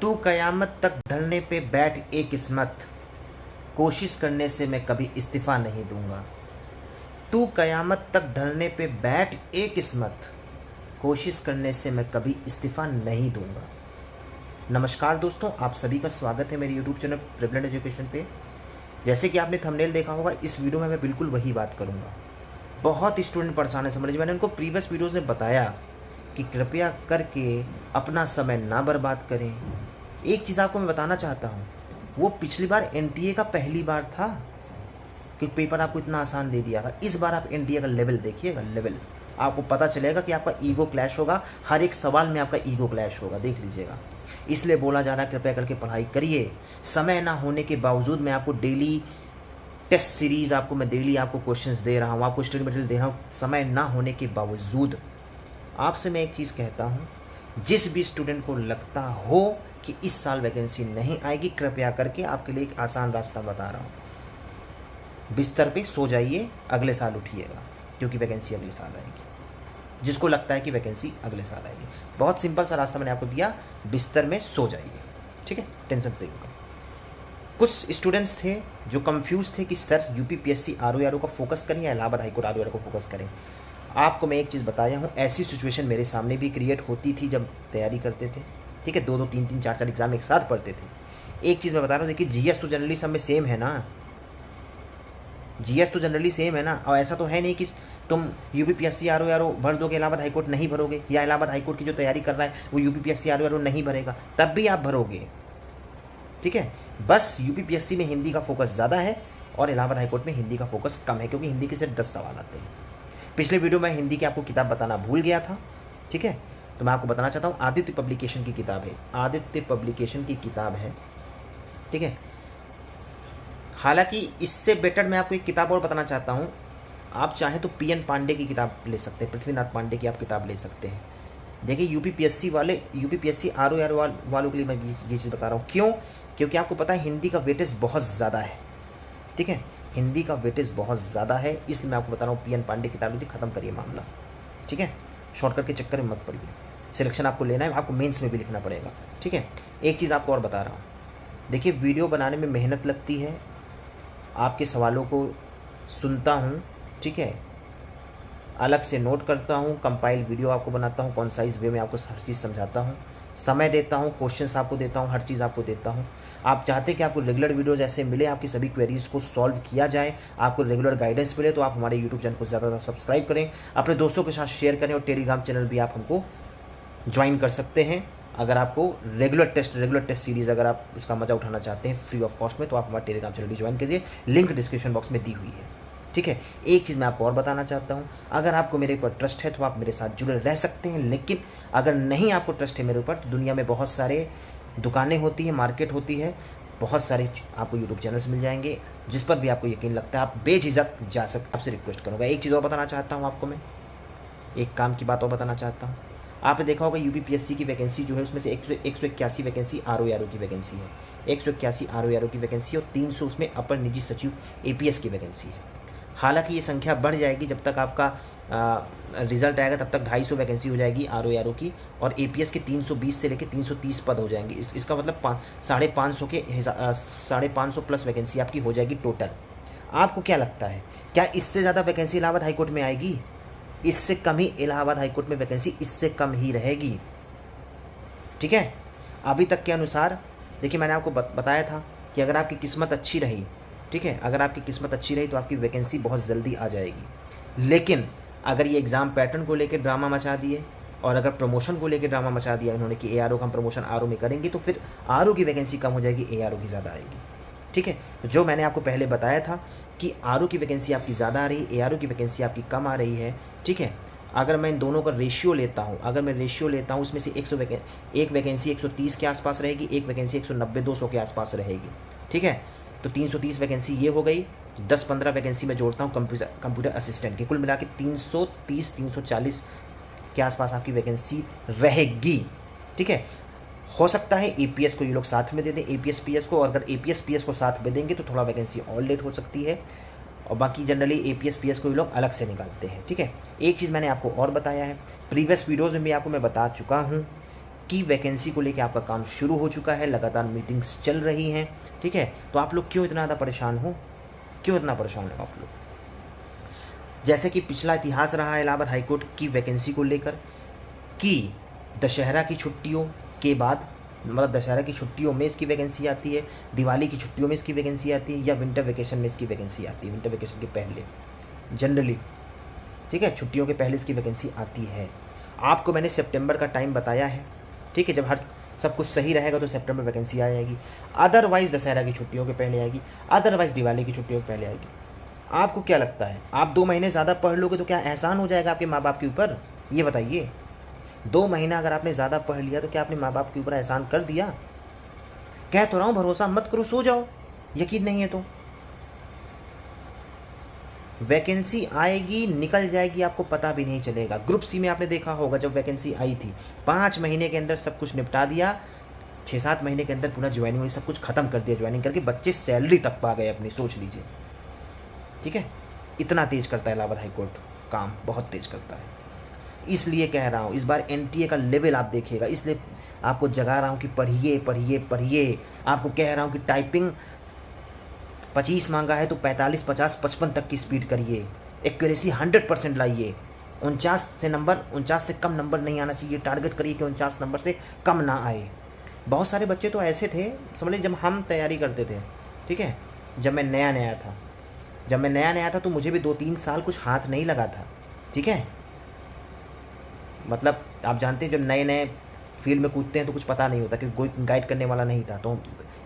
तू कयामत तक धरने पे बैठ ए किस्मत, कोशिश करने से मैं कभी इस्तीफ़ा नहीं दूंगा। तू कयामत तक धरने पे बैठ ए किस्मत, कोशिश करने से मैं कभी इस्तीफ़ा नहीं दूंगा। नमस्कार दोस्तों, आप सभी का स्वागत है मेरे यूट्यूब चैनल प्रिविलेंट एजुकेशन पे। जैसे कि आपने थंबनेल देखा होगा, इस वीडियो में मैं बिल्कुल वही बात करूंगा। बहुत स्टूडेंट परेशान है, समझ। मैंने उनको प्रीवियस वीडियोज़ में बताया कि कृपया करके अपना समय ना बर्बाद करें। एक चीज़ आपको मैं बताना चाहता हूँ, वो पिछली बार एनटीए का पहली बार था कि पेपर आपको इतना आसान दे दिया था। इस बार आप एनटीए का लेवल देखिएगा, लेवल आपको पता चलेगा कि आपका ईगो क्लैश होगा। हर एक सवाल में आपका ईगो क्लैश होगा, देख लीजिएगा। इसलिए बोला जा रहा है कृपया करके पढ़ाई करिए। समय ना होने के बावजूद मैं आपको डेली टेस्ट सीरीज मैं डेली आपको क्वेश्चंस दे रहा हूँ, आपको स्टडी मटेरियल दे रहा हूँ। समय ना होने के बावजूद आपसे मैं एक चीज़ कहता हूँ, जिस भी स्टूडेंट को लगता हो कि इस साल वैकेंसी नहीं आएगी, कृपया करके आपके लिए एक आसान रास्ता बता रहा हूँ। बिस्तर पे सो जाइए, अगले साल उठिएगा, क्योंकि वैकेंसी अगले साल आएगी। जिसको लगता है कि वैकेंसी अगले साल आएगी, बहुत सिंपल सा रास्ता मैंने आपको दिया, बिस्तर में सो जाइए, ठीक है, टेंशन फ्री होकर। कुछ स्टूडेंट्स थे जो कंफ्यूज थे कि सर यूपीपीएससी आरओ का फोकस करें या इलाहाबाद हाईकोर्ट आरओ को फोकस करें। आपको मैं एक चीज़ बताया हूँ, ऐसी सिचुएशन मेरे सामने भी क्रिएट होती थी जब तैयारी करते थे, ठीक है, 2-2 3-3 4-4 एग्जाम एक साथ पढ़ते थे। एक चीज़ मैं बता रहा हूँ, देखिए जीएस तो जनरली सब में सेम है ना, जीएस तो जनरली सेम है ना। और ऐसा तो है नहीं कि तुम यूपीपीएससी आरओ भर दोगे, इलाहाबाद हाईकोर्ट नहीं भरोगे, या इलाहाबाद हाईकोर्ट की जो तैयारी कर रहा है वो यूपीपीएससी आरओ नहीं भरेगा, तब भी आप भरोगे, ठीक है। बस यूपीपीएससी में हिंदी का फोकस ज़्यादा है और इलाहाबाद हाईकोर्ट में हिंदी का फोकस कम है, क्योंकि हिंदी के सिर्फ 10 सवाल आते हैं। पिछले वीडियो में हिंदी की आपको किताब बताना भूल गया था, ठीक है, तो मैं आपको बताना चाहता हूँ, आदित्य पब्लिकेशन की किताब है, आदित्य पब्लिकेशन की किताब है, ठीक है। हालांकि इससे बेटर मैं आपको एक किताब और बताना चाहता हूँ। आप चाहें तो पीएन पांडे की किताब ले सकते हैं, पृथ्वीनाथ पांडे की आप किताब ले सकते हैं। देखिए यूपीपीएससी आरओ वालों के लिए मैं ये चीज़ बता रहा हूँ। क्यों? क्योंकि आपको पता है हिंदी का वेटेज बहुत ज़्यादा है, ठीक है, हिंदी का वेटेज बहुत ज़्यादा है, इसलिए मैं आपको बता रहा हूँ पीएन पांडे किताब लीजिए, खत्म करिए मामला, ठीक है। शॉर्टकट के चक्कर में मत पड़िए, सिलेक्शन आपको लेना है, आपको मेंस में भी लिखना पड़ेगा, ठीक है। एक चीज़ आपको और बता रहा हूँ, देखिए वीडियो बनाने में मेहनत लगती है, आपके सवालों को सुनता हूँ, ठीक है, अलग से नोट करता हूँ, कंपाइल वीडियो आपको बनाता हूँ, कॉन्साइज वे में आपको हर चीज़ समझाता हूँ, समय देता हूँ, क्वेश्चंस आपको देता हूँ, हर चीज़ आपको देता हूँ। आप चाहते हैं कि आपको रेगुलर वीडियो जैसे मिले, आपकी सभी क्वेरीज को सॉल्व किया जाए, आपको रेगुलर गाइडेंस मिले, तो आप हमारे यूट्यूब चैनल को ज़्यादा सब्सक्राइब करें, अपने दोस्तों के साथ शेयर करें, और टेलीग्राम चैनल भी आप हमको ज्वाइन कर सकते हैं। अगर आपको रेगुलर टेस्ट सीरीज़ अगर आप उसका मजा उठाना चाहते हैं फ्री ऑफ कॉस्ट में, तो आप हमारा टेलीग्राम चैनल भी ज्वाइन कीजिए, लिंक डिस्क्रिप्शन बॉक्स में दी हुई है, ठीक है। एक चीज़ मैं आपको और बताना चाहता हूँ, अगर आपको मेरे ऊपर ट्रस्ट है तो आप मेरे साथ जुड़े रह सकते हैं, लेकिन अगर नहीं आपको ट्रस्ट है मेरे ऊपर, तो दुनिया में बहुत सारे दुकानें होती हैं, मार्केट होती है, बहुत सारे आपको यूट्यूब चैनल्स मिल जाएंगे, जिस पर भी आपको यकीन लगता है आप बेझिझक जा सकते। आपसे रिक्वेस्ट करूँगा, एक चीज़ और बताना चाहता हूँ आपको, मैं एक काम की बात और बताना चाहता हूँ। आपने देखा होगा यूपीपीएससी की वैकेंसी जो है, उसमें से 181 वैकेंसी आरओ की वैकेंसी है, 181 आरओ की वैकेंसी, और 300 उसमें अपर निजी सचिव एपीएस की वैकेंसी है। हालांकि ये संख्या बढ़ जाएगी, जब तक आपका रिजल्ट आएगा तब तक 250 वैकेंसी हो जाएगी आरओ की, और एपीएस के 320 से लेकर 330 पद हो जाएंगे। इसका मतलब 550 प्लस वैकेंसी आपकी हो जाएगी टोटल। आपको क्या लगता है, क्या इससे ज़्यादा वैकेंसी इलाहाबाद हाईकोर्ट में आएगी? इससे कम ही इलाहाबाद हाईकोर्ट में वैकेंसी इससे कम ही रहेगी, ठीक है। अभी तक के अनुसार देखिए, मैंने आपको बताया था कि अगर आपकी किस्मत अच्छी रही, ठीक है, अगर आपकी किस्मत अच्छी रही तो आपकी वैकेंसी बहुत जल्दी आ जाएगी। लेकिन अगर ये एग्ज़ाम पैटर्न को लेकर ड्रामा मचा दिए, और अगर प्रमोशन को लेकर ड्रामा मचा दिया इन्होंने कि एआरओ का हम प्रमोशन आरओ में करेंगे, तो फिर आरओ की वैकेंसी कम हो जाएगी, एआरओ की ज़्यादा आएगी, ठीक है। तो जो मैंने आपको पहले बताया था कि आरओ की वैकेंसी आपकी ज़्यादा आ रही है, एआरओ की वैकेंसी आपकी कम आ रही है, ठीक है। अगर मैं इन दोनों का रेशियो लेता हूँ, उसमें से एक वैकेंसी 130 के आसपास रहेगी, एक वैकेंसी 190-200 के आसपास रहेगी, ठीक है। तो 330 वैकेंसी ये हो गई, 10-15 वैकेंसी मैं जोड़ता हूँ कंप्यूटर असिस्टेंट की, कुल मिला के 330-340 के आसपास आपकी वैकेंसी रहेगी, ठीक है। हो सकता है एपीएस को ये लोग साथ में दे दें, एपीएस पीएस को, और अगर एपीएस पीएस को साथ में देंगे तो थोड़ा वैकेंसी और लेट हो सकती है, और बाकी जनरली एपीएस पीएस को ये लोग अलग से निकालते हैं, ठीक है। एक चीज़ मैंने आपको और बताया है, प्रीवियस वीडियोज़ में भी आपको मैं बता चुका हूँ की वैकेंसी को लेकर आपका काम शुरू हो चुका है, लगातार मीटिंग्स चल रही हैं, ठीक है। तो आप लोग क्यों इतना ज़्यादा परेशान हो, क्यों इतना परेशान हो आप लोग? जैसे कि पिछला इतिहास रहा है इलाहाबाद हाईकोर्ट की वैकेंसी को लेकर कि दशहरा की छुट्टियों के बाद, मतलब दशहरा की छुट्टियों में इसकी वैकेंसी आती है, दिवाली की छुट्टियों में इसकी वैकेंसी आती है, या विंटर वेकेशन में इसकी वैकेंसी आती है, विंटर वेकेशन के पहले जनरली, ठीक है, छुट्टियों के पहले इसकी वैकेंसी आती है। आपको मैंने सितंबर का टाइम बताया है, ठीक है, जब हर सब कुछ सही रहेगा तो सितंबर वैकेंसी आ जाएगी, अदरवाइज दशहरा की छुट्टियों के पहले आएगी, अदरवाइज दिवाली की छुट्टियों के पहले आएगी। आपको क्या लगता है, आप 2 महीने ज़्यादा पढ़ लोगे तो क्या एहसान हो जाएगा आपके माँ बाप के ऊपर? ये बताइए, 2 महीना अगर आपने ज़्यादा पढ़ लिया तो क्या आपने माँ बाप के ऊपर एहसान कर दिया? कह तो रहा हूँ, भरोसा मत करो, सो जाओ, यकीन नहीं है तो। वैकेंसी आएगी, निकल जाएगी, आपको पता भी नहीं चलेगा। ग्रुप सी में आपने देखा होगा, जब वैकेंसी आई थी 5 महीने के अंदर सब कुछ निपटा दिया, 6-7 महीने के अंदर पूरा ज्वाइनिंग वही सब कुछ खत्म कर दिया, ज्वाइनिंग करके बच्चे सैलरी तक पा गए अपनी, सोच लीजिए, ठीक है। इतना तेज करता है इलाहाबाद हाईकोर्ट, काम बहुत तेज करता है। इसलिए कह रहा हूँ इस बार एनटीए का लेवल आप देखिएगा, इसलिए आपको जगा रहा हूँ कि पढ़िए पढ़िए पढ़िए। आपको कह रहा हूँ कि टाइपिंग 25 मांगा है तो 45, 50, 55 तक की स्पीड करिए, एक्यूरेसी 100% लाइए। 49 से कम नंबर नहीं आना चाहिए, टारगेट करिए कि 49 नंबर से कम ना आए। बहुत सारे बच्चे तो ऐसे थे, समझ लीजिए, जब हम तैयारी करते थे, ठीक है, जब मैं नया नया था तो मुझे भी 2-3 साल कुछ हाथ नहीं लगा था, ठीक है। मतलब आप जानते हैं, जब नए नए फील्ड में कूदते हैं तो कुछ पता नहीं होता, क्योंकि कोई गाइड करने वाला नहीं था, तो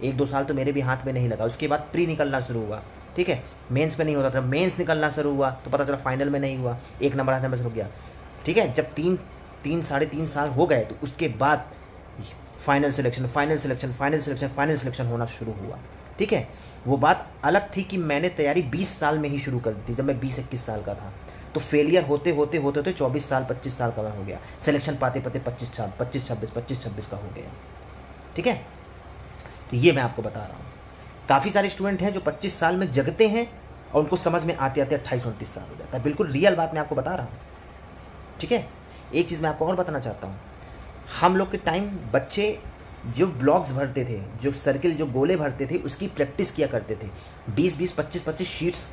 1-2 साल तो मेरे भी हाथ में नहीं लगा। उसके बाद प्री निकलना शुरू हुआ, ठीक है, मेंस में नहीं होता था, मेंस निकलना शुरू हुआ तो पता चला फाइनल में नहीं हुआ, 1 नंबर हाथ में बस रुक गया, ठीक है। जब 3-साढ़े 3 साल हो गए तो उसके बाद फाइनल सिलेक्शन होना शुरू हुआ, ठीक है। वो बात अलग थी कि मैंने तैयारी 20 साल में ही शुरू कर दी थी, जब मैं 20-21 साल का था, तो फेलियर होते होते 24 साल 25 साल का हो गया, सिलेक्शन पाते 25-26 का हो गया, ठीक है। तो ये मैं आपको बता रहा हूँ, काफ़ी सारे स्टूडेंट हैं जो 25 साल में जगते हैं और उनको समझ में आते आते 28-29 साल हो जाता है। बिल्कुल रियल बात मैं आपको बता रहा हूँ, ठीक है। एक चीज़ मैं आपको और बताना चाहता हूँ, हम लोग के टाइम बच्चे जो ब्लॉक्स भरते थे, जो सर्किल, जो गोले भरते थे, उसकी प्रैक्टिस किया करते थे, 20-20, 25-25 शीट्स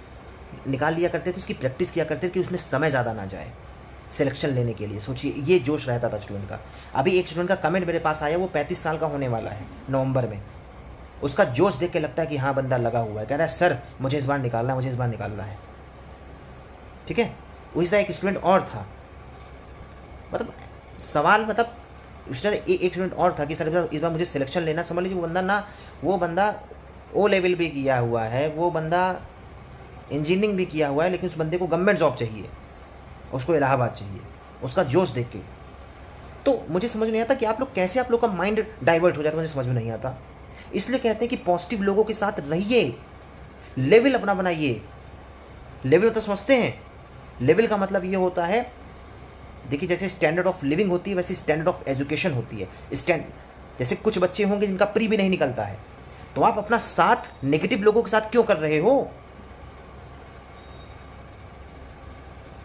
निकाल लिया करते थे, उसकी प्रैक्टिस किया करते थे कि उसमें समय ज़्यादा ना जाए सिलेक्शन लेने के लिए। सोचिए, ये जोश रहता था स्टूडेंट का। अभी एक स्टूडेंट का कमेंट मेरे पास आया, वो 35 साल का होने वाला है नवंबर में, उसका जोश देख के लगता है कि हाँ बंदा लगा हुआ है, कह रहा है सर मुझे इस बार निकालना है, ठीक है। उसी तरह एक स्टूडेंट और था, मतलब सवाल, मतलब एक स्टूडेंट और था कि सर इस बार मुझे सिलेक्शन लेना। समझ लीजिए वो बंदा ओ लेवल भी किया हुआ है, वो बंदा इंजीनियरिंग भी किया हुआ है, लेकिन उस बंदे को गवर्नमेंट जॉब चाहिए, उसको इलाहाबाद चाहिए। उसका जोश देख के तो मुझे समझ नहीं आता कि आप लोग का माइंड डाइवर्ट हो जाता है, मुझे समझ में नहीं आता। इसलिए कहते हैं कि पॉजिटिव लोगों के साथ रहिए, लेवल अपना बनाइए। लेवल तो समझते हैं, लेवल का मतलब ये होता है, देखिए जैसे स्टैंडर्ड ऑफ लिविंग होती है वैसे स्टैंडर्ड ऑफ एजुकेशन होती है। जैसे कुछ बच्चे होंगे जिनका प्री भी नहीं निकलता है, तो आप अपना साथ नेगेटिव लोगों के साथ क्यों कर रहे हो?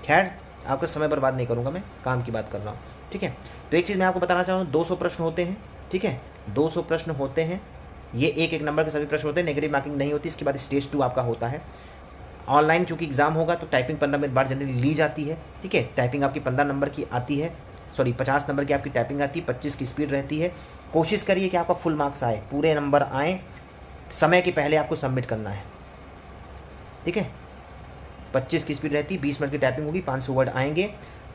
खैर, आपका समय बर्बाद नहीं करूंगा, मैं काम की बात कर रहा हूँ, ठीक है। तो एक चीज़ मैं आपको बताना चाहूँ, 200 प्रश्न होते हैं, ठीक है, 200 प्रश्न होते हैं। ये एक नंबर के सभी प्रश्न होते हैं, नेगेटिव मार्किंग नहीं होती। इसके बाद स्टेज 2 आपका होता है। ऑनलाइन चूंकि एग्जाम होगा तो टाइपिंग 15 मिनट बाद जनरली ली जाती है, ठीक है। टाइपिंग आपकी 15 नंबर की आती है, 50 नंबर की आपकी टाइपिंग आती है, 25 की स्पीड रहती है। कोशिश करिए कि आपका फुल मार्क्स आए, पूरे नंबर आए, समय के पहले आपको सबमिट करना है, ठीक है। 25 की स्पीड रहती है, 20 मिनट की टाइपिंग होगी, 500 वर्ड आएंगे।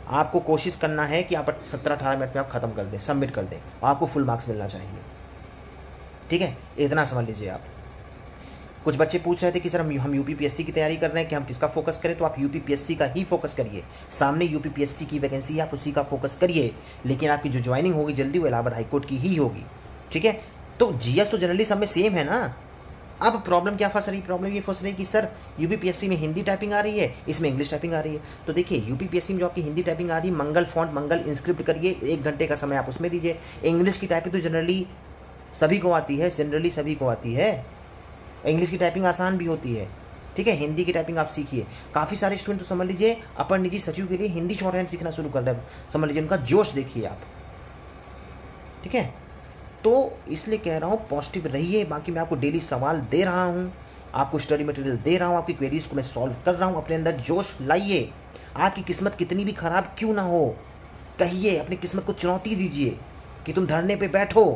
आपको कोशिश करना है कि आप 17-18 मिनट में आप खत्म कर दें, सबमिट कर दें, आपको फुल मार्क्स मिलना चाहिए, ठीक है। इतना समझ लीजिए आप। कुछ बच्चे पूछ रहे थे कि सर हम यूपीपीएससी की तैयारी कर रहे हैं कि हम किसका फोकस करें, तो आप यूपीपीएससी का ही फोकस करिए। सामने यूपीपीएससी की वैकेंसी है, आप उसी का फोकस करिए, लेकिन आपकी जो ज्वाइनिंग होगी जल्दी वो इलाहाबाद हाईकोर्ट की ही होगी, ठीक है। तो जीएस तो जनरली सब में सेम है ना। अब प्रॉब्लम क्या फंस रही? प्रॉब्लम ये फंस रही कि सर यूपीपीएससी में हिंदी टाइपिंग आ रही है, इसमें इंग्लिश टाइपिंग आ रही है। तो देखिए, यूपीपीएससी में जो आपकी हिंदी टाइपिंग आ रही है, मंगल फॉन्ट, मंगल इंस्क्रिप्ट करिए, 1 घंटे का समय आप उसमें दीजिए। इंग्लिश की टाइपिंग तो जनरली सभी को आती है, इंग्लिश की टाइपिंग आसान भी होती है, ठीक है। हिंदी की टाइपिंग आप सीखिए। काफ़ी सारे स्टूडेंट तो समझ लीजिए अपर निजी सचिव के लिए हिंदी शॉर्ट हैंड सीखना शुरू कर रहे हैं, समझ लीजिए उनका जोश देखिए आप, ठीक है, तो इसलिए कह रहा हूँ पॉजिटिव रहिए। बाकी मैं आपको डेली सवाल दे रहा हूँ, आपको स्टडी मटेरियल दे रहा हूँ, आपकी क्वेरीज को मैं सॉल्व कर रहा हूँ। अपने अंदर जोश लाइए। आपकी किस्मत कितनी भी खराब क्यों ना हो, कहिए, अपनी किस्मत को चुनौती दीजिए कि तुम धरने पे बैठो,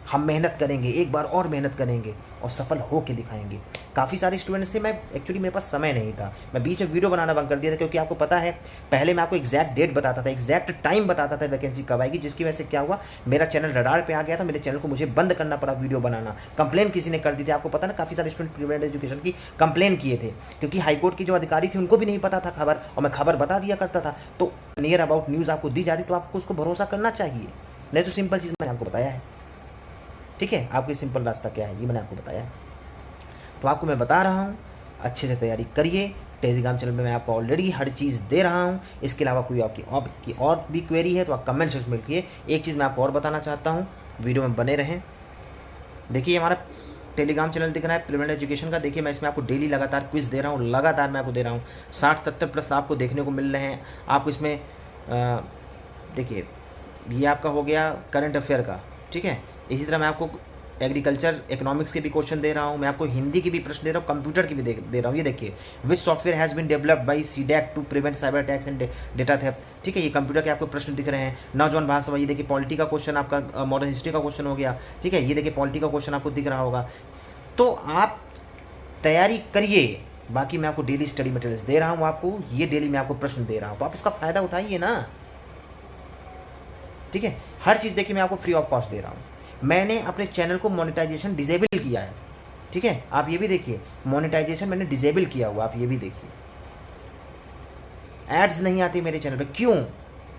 हम मेहनत करेंगे, एक बार और मेहनत करेंगे और सफल हो के दिखाएंगे। काफ़ी सारे स्टूडेंट्स थे, मैं एक्चुअली मेरे पास समय नहीं था, मैं बीच में वीडियो बनाना बंद कर दिया था, क्योंकि आपको पता है पहले मैं आपको एग्जैक्ट डेट बताता था, एग्जैक्ट टाइम बताता था वैकेंसी कब आएगी, जिसकी वजह से क्या हुआ, मेरा चैनल रडार पे आ गया था, मेरे चैनल को मुझे बंद करना पड़ा वीडियो बनाना। कंप्लेन किसी ने कर दी थी, आपको पता ना, काफ़ी सारे स्टूडेंट प्रीवेंट एजुकेशन की कंप्लेन किए थे, क्योंकि हाईकोर्ट की जो अधिकारी थे उनको भी नहीं पता था खबर, और मैं खबर बता दिया करता था। तो नियर अबाउट न्यूज़ आपको दी जाती तो आपको उसको भरोसा करना चाहिए, नहीं तो सिंपल चीज़ मैंने आपको बताया है। ठीक है, आपके सिंपल रास्ता क्या है ये मैंने आपको बताया है। तो आपको मैं बता रहा हूँ, अच्छे से तैयारी करिए। टेलीग्राम चैनल में मैं आपको ऑलरेडी हर चीज़ दे रहा हूँ। इसके अलावा कोई आपकी और भी क्वेरी है तो आप कमेंट सेक्शन में लिखिए। एक चीज़ मैं आपको और बताना चाहता हूँ, वीडियो में बने रहें। देखिए हमारा टेलीग्राम चैनल दिख रहा है प्रीवेंट एजुकेशन का, देखिए मैं इसमें आपको डेली लगातार क्विज़ दे रहा हूँ, लगातार मैं आपको दे रहा हूँ। 60-70 प्रश्न आपको देखने को मिल रहे हैं। आपको इसमें देखिए ये आपका हो गया करंट अफेयर का, ठीक है। इसी तरह मैं आपको एग्रीकल्चर इकोनॉमिक्स के भी क्वेश्चन दे रहा हूँ, मैं आपको हिंदी की भी प्रश्न दे रहा हूँ, कंप्यूटर की भी दे रहा हूँ। ये देखिए, which software has been developed by CDAC to prevent cyber attacks and data theft. ठीक है, ये कंप्यूटर के आपको प्रश्न दिख रहे हैं। नौजवान भाषा, ये देखिए पॉलिटी का क्वेश्चन, आपका मॉडर्न हिस्ट्री का क्वेश्चन हो गया। ठीक है, ये देखिए पॉलिटी का क्वेश्चन आपको दिख रहा होगा। तो आप तैयारी करिए। बाकी मैं आपको डेली स्टडी मटेरियल्स दे रहा हूँ, आपको ये डेली मैं आपको प्रश्न दे रहा हूँ, तो आप इसका फ़ायदा उठाइए ना। ठीक है, हर चीज़ देखिए मैं आपको फ्री ऑफ कॉस्ट दे रहा हूँ। मैंने अपने चैनल को मोनेटाइजेशन डिसेबल किया है। ठीक है, आप ये भी देखिए, मोनेटाइजेशन मैंने डिसेबल किया हुआ, आप ये भी देखिए। एड्स नहीं आती मेरे चैनल पे, क्यों?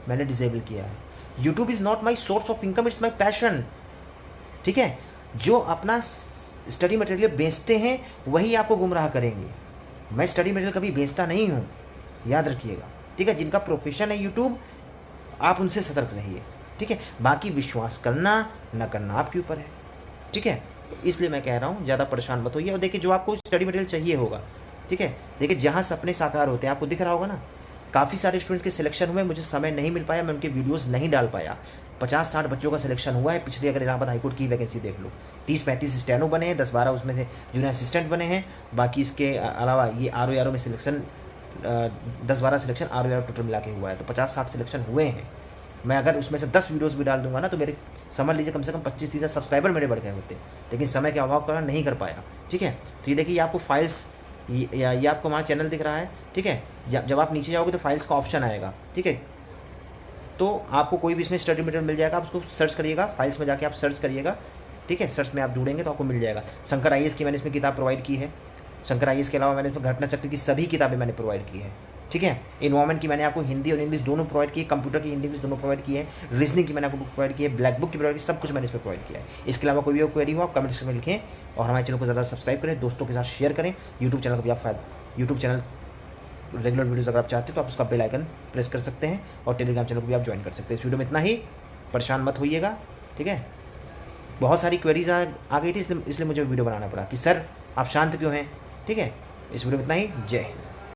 मैंने डिसेबल किया है। YouTube is not my source of income, it's my passion. ठीक है, जो अपना स्टडी मटेरियल बेचते हैं वही आपको गुमराह करेंगे। मैं स्टडी मटेरियल कभी बेचता नहीं हूँ, याद रखिएगा। ठीक है, जिनका प्रोफेशन है यूट्यूब, आप उनसे सतर्क रहिए। ठीक है, बाकी विश्वास करना ना करना आपके ऊपर है। ठीक है, तो इसलिए मैं कह रहा हूँ ज़्यादा परेशान मत होइए। और देखिए जो आपको स्टडी मटेरियल चाहिए होगा, ठीक है, देखिए जहाँ सपने साकार होते हैं, आपको दिख रहा होगा ना, काफ़ी सारे स्टूडेंट्स के सिलेक्शन हुए, मुझे समय नहीं मिल पाया, मैं उनके वीडियोस नहीं डाल पाया। 50-60 बच्चों का सिलेक्शन हुआ है पिछले, अगर इलाहाबाद हाईकोर्ट की वैकेंसी देख लो, 30-35 स्टेनो बने हैं, 10-12 उसमें से जूनियर असिस्टेंट बने हैं। बाकी इसके अलावा ये आर में सिलेक्शन 10-12 सिलेक्शन आर टोटल मिला के हुआ है, तो 50-60 सिलेक्शन हुए हैं। मैं अगर उसमें से 10 वीडियोस भी डाल दूंगा ना, तो मेरे समझ लीजिए कम से कम 25-30 सब्सक्राइबर मेरे बढ़ गए होते, लेकिन समय के अभाव कारण नहीं कर पाया। ठीक है, तो ये देखिए, ये आपको फाइल्स, ये आपको हमारा चैनल दिख रहा है। ठीक है, जब आप नीचे जाओगे तो फाइल्स का ऑप्शन आएगा। ठीक है, तो आपको कोई भी इसमें स्टडी मटेरियल मिल जाएगा, आप उसको सर्च करिएगा, फाइल्स में जाके आप सर्च करिएगा। ठीक है, सर्च में आप जुड़ेंगे तो आपको मिल जाएगा। शंकर IAS की मैंने इसमें किताब प्रोवाइड की है। शंकर IAS के अलावा मैंने इसमें घटना चक्र की सभी किताबें मैंने प्रोवाइड की है। ठीक है, इन्वायरमेंट की मैंने आपको हिंदी और इंग्लिश दोनों प्रोवाइड की है, कंप्यूटर की हिंदी इंग्लिश दोनों प्रोवाइड की है, रीजनिंग की मैंने आपको बुक प्रोवाइड की है, ब्लैक बुक की प्रोवाइड की, सब कुछ मैंने इसमें प्रोवाइड किया है। इसके अलावा कोई भी क्वेरी हो आप कमेंट सेक्शन में लिखें, और हमारे चैनल को ज़्यादा सब्सक्राइब करें, दोस्तों के साथ शेयर करें। यूट्यूब चैनल को भी आप यूट्यूब चैनल रेगुलर वीडियोस अगर आप चाहते हैं तो आप उसका बेल आइकन प्रेस कर सकते हैं, और टेलीग्राम चैनल को भी आप ज्वाइन कर सकते हैं। इस वीडियो में इतना ही, परेशान मत होइएगा। ठीक है, बहुत सारी क्वेरीज आ गई थी, इसलिए मुझे वीडियो बनाना पड़ा कि सर आप शांत क्यों हैं। ठीक है, इस वीडियो में इतना ही। जय हिंद।